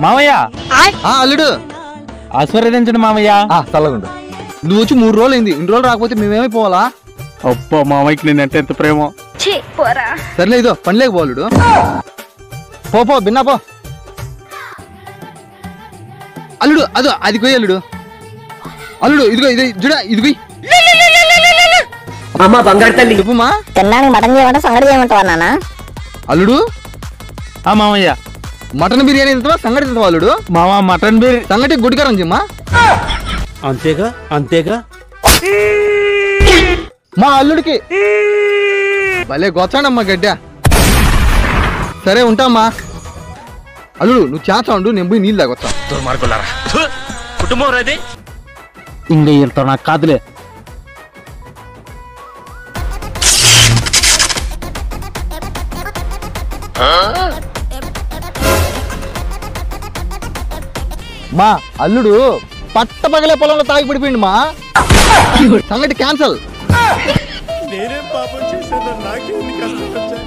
మామయ్య అల్లుడు ఆశీర్వదించండి మామయ్య. చల్లగుండు. నువ్వు వచ్చి 3 రోజులు అయింది. 2 రోజులు రాకపోతే మేమేమైపోవాలా? అబ్బా మామయ్యకి నేనంటే ఎంత ప్రేమ. సర్లే ఇదో పని లేకపోవాలుడు. పో బిన్నా పో. అల్లుడు అది కొయ్యి అల్లుడు. అల్లుడు ఇదిగో ఇది చూడ ఇది అమ్మ బంగారు తల్లి చెప్పుమా. తిన్నానికి మటన్ చేయమంటే సంగటి చేయమంటావా నాన్న? అల్లుడు మామయ్య మటన్ బిర్యానీ తింటావా సంగటి తింటావా అల్లుడు? మామ మటన్ బిర్యానీ సంగటి గుడికారం చెమ్మా. అంతేగా మా అల్లుడికి భలే గొచ్చాడమ్మా గడ్డ. సరే ఉంటామ్మా. అల్లుడు నువ్వు చేస్తా ఉండు, నేను పోయి నీళ్ళు తాగొచ్చా. కుటుంబం రాది ఇంక ఇంత నాకు కాదులే. మా అల్లుడు పట్ట పగలే పొలంలో తాగి పడిపోయింది మా. సంగటి క్యాన్సల్. నేనేం పాపం చేశాను, నాకేంది కష్టం వచ్చా?